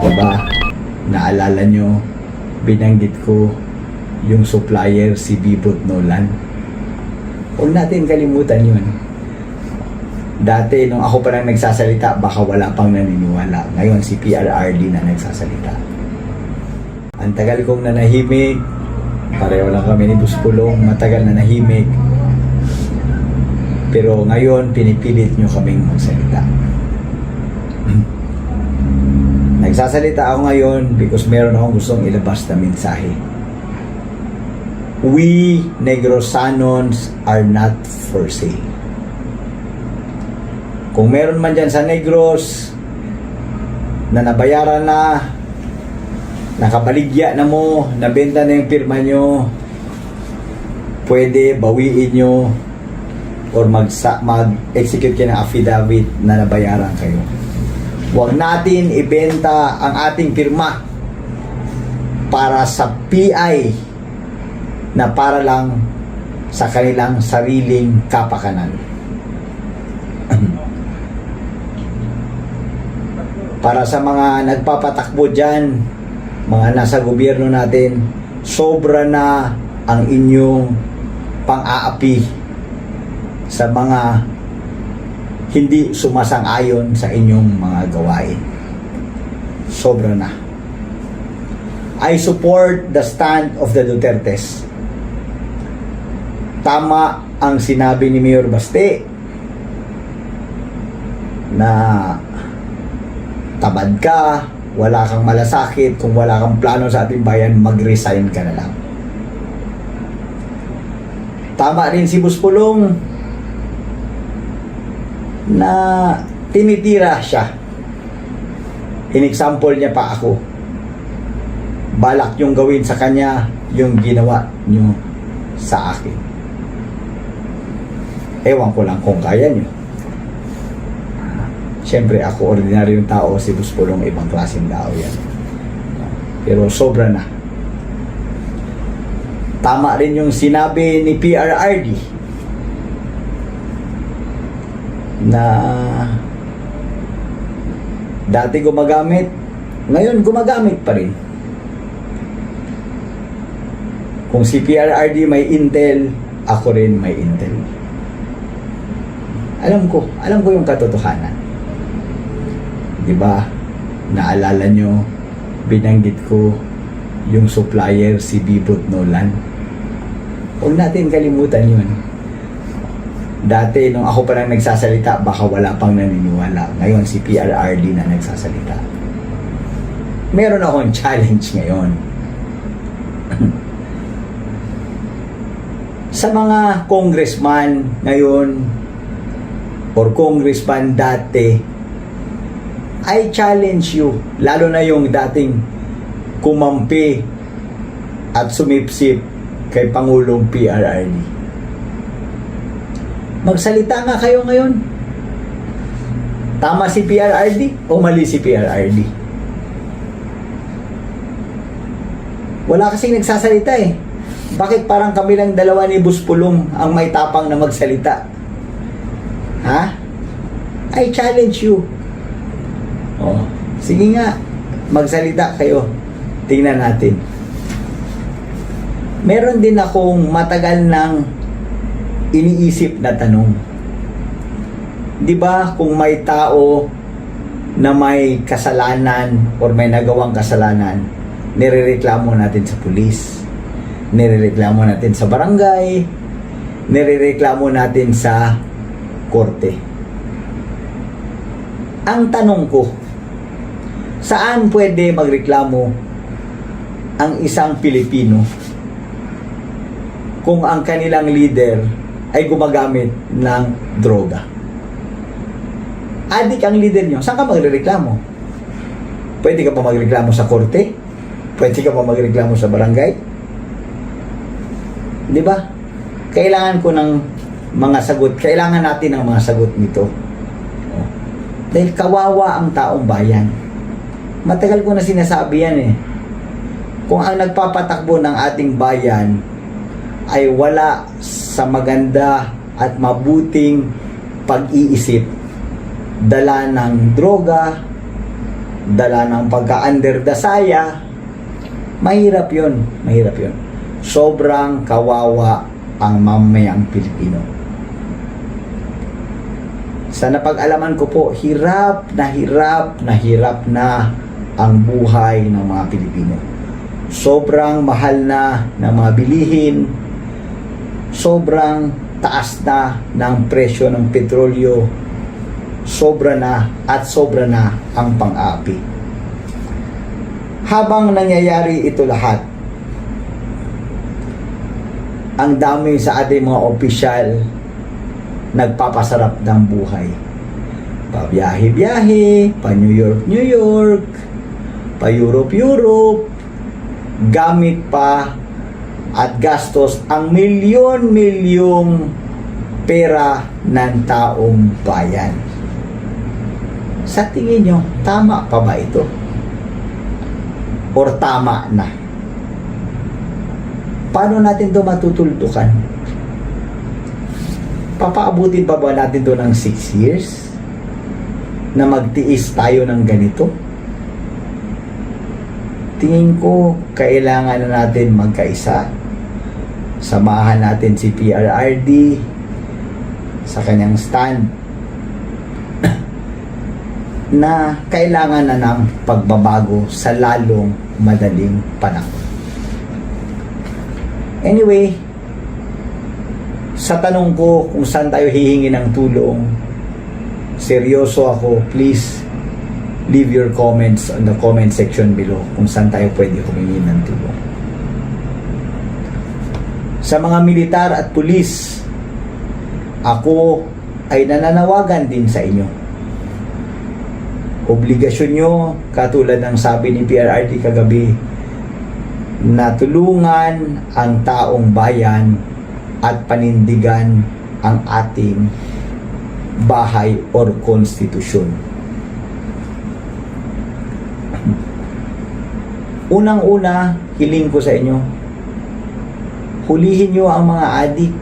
Diba? Naalala nyo, binanggit ko yung supplier si Bibot Nolan. Huwag natin kalimutan yun. Dati, nung ako pa lang nagsasalita, baka wala pang naniniwala. Ngayon, si PRRD na nagsasalita. Ang tagal kong nanahimik, pareho lang kami ni Buspulong, matagal na nahimik. Pero ngayon, pinipilit nyo kaming magsalita. Nagsasalita ako ngayon because meron akong gustong ilabas na mensahe. We Negrosanons are not for sale. Kung meron man dyan sa Negros na nabayaran na, nakabaligya na mo, nabenta na yung pirma nyo, pwede bawiin nyo or mag-execute kayo ng affidavit na nabayaran kayo. Huwag natin ibenta ang ating pirma para sa PI na para lang sa kanilang sariling kapakanan. Para sa mga nagpapatakbo dyan, mga nasa gobyerno natin, sobra na ang inyong pang-aapi sa mga hindi sumasang-ayon sa inyong mga gawain. Sobra na. I support the stand of the Dutertes. Tama ang sinabi ni Mayor Baste na tabad ka, wala kang malasakit, kung wala kang plano sa ating bayan, mag-resign ka na lang. Tama rin si Buspulong na tinitira siya. In-example niya pa ako. Balak yung gawin sa kanya yung ginawa nyo sa akin. Ewan ko lang kung kaya nyo. Siyempre, ako ordinaryong tao, si Buspulong ibang klaseng tao yan. Pero sobra na. Tama rin yung sinabi ni PRRD na dati gumagamit, ngayon gumagamit pa rin. Kung si PRRD may intel, ako rin may intel. Alam ko yung katotohanan. Diba? Naalala nyo, binanggit ko yung supplier si Bibot Nolan. Huwag natin kalimutan yun. Dati, nung ako pa lang nagsasalita, baka wala pang naniniwala. Ngayon, si PRRD na nagsasalita. Meron akong challenge ngayon. Sa mga congressman ngayon, or congressman dati, I challenge you, lalo na yung dating kumampi at sumipsip kay Pangulong PRRD. Magsalita nga kayo ngayon. Tama si PRRD o mali si PRRD? Wala kasing nagsasalita eh. Bakit parang kami lang dalawa ni Buspulong ang may tapang na magsalita? Ha? I challenge you. Oh, sige nga, magsalita kayo. Tingnan natin. Meron din akong matagal nang iniisip na tanong. 'Di ba kung may tao na may kasalanan or may nagawang kasalanan, nirereklamo natin sa pulis, nirereklamo natin sa barangay, nirereklamo natin sa korte. Ang tanong ko, saan pwede magreklamo ang isang Pilipino kung ang kanilang leader ay gumagamit ng droga? Adik ang leader nyo, saan ka magreklamo? Pwede ka pa magreklamo sa korte? Pwede ka pa magreklamo sa barangay? Di ba? Kailangan ko ng mga sagot. Kailangan natin ng mga sagot nito. Dahil kawawa ang taong bayan. Matagal ko na sinasabi yan eh. Kung ang nagpapatakbo ng ating bayan ay wala sa maganda at mabuting pag-iisip, dala ng droga, dala ng pagka-under the saya, mahirap yun. Sobrang kawawa ang mamayang Pilipino. Sa napag-alaman ko po, hirap na ang buhay ng mga Pilipino. Sobrang mahal na ng mga bilihin, sobrang taas na ng presyo ng petrolyo, sobra na ang pang-api. Habang nangyayari ito lahat, ang dami sa ating mga opisyal nagpapasarap ng buhay. Pa-biyahe-biyahe, pa-New York, pa-Europe, gamit pa at gastos ang milyon-milyong pera ng taong bayan. Sa tingin nyo, tama pa ba ito? Or tama na? Paano natin ito matutuldukan? Papaabutin pa ba natin ito ng 6 years? Na magtiis tayo ng ganito? Tingin ko, kailangan na natin magkaisa. Samahan natin si PRRD sa kanyang stand na kailangan na ng pagbabago sa lalong madaling panahon. Anyway, sa tanong ko kung saan tayo hihingi ng tulong, seryoso ako. Please leave your comments on the comment section below kung saan tayo pwede humingi ng tulong. Sa mga militar at pulis, ako ay nananawagan din sa inyo. Obligasyon nyo, katulad ng sabi ni PRRD kagabi, na tulungan ang taong bayan at panindigan ang ating bahay or konstitusyon. Unang-una, hiling ko sa inyo, hulihin nyo ang mga adik,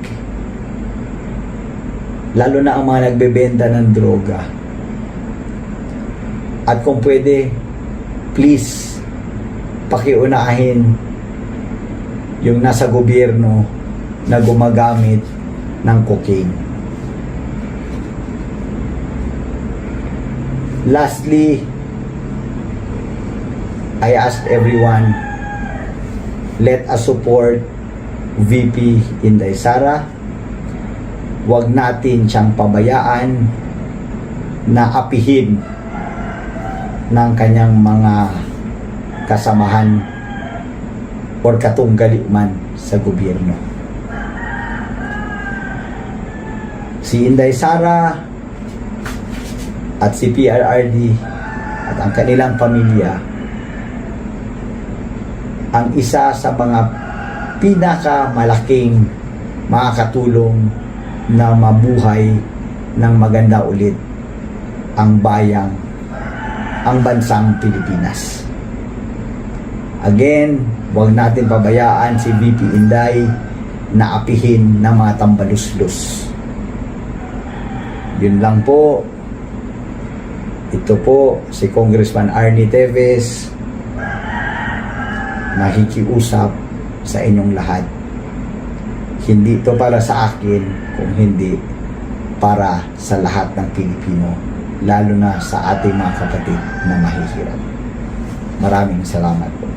lalo na ang mga nagbebenta ng droga. At kung pwede, please, pakiunahin yung nasa gobyerno na gumagamit ng cocaine. Lastly, I ask everyone, let us support VP Inday Sara. Huwag natin siyang pabayaan na apihin ng kanyang mga kasamahan or katunggali man sa gobyerno. Si Inday Sara at si PRRD at ang kanilang pamilya ang isa sa mga pinakamalaking makakatulong na mabuhay ng maganda ulit ang bansang Pilipinas. Again, huwag natin pabayaan si VP Inday na apihin ng mga tambaluslos. Yun lang po. Ito po si Congressman Arnie Teves, nakikiusap sa inyong lahat. Hindi ito para sa akin, kung hindi para sa lahat ng Pilipino, lalo na sa ating mga kapatid na mahihirap. Maraming salamat po.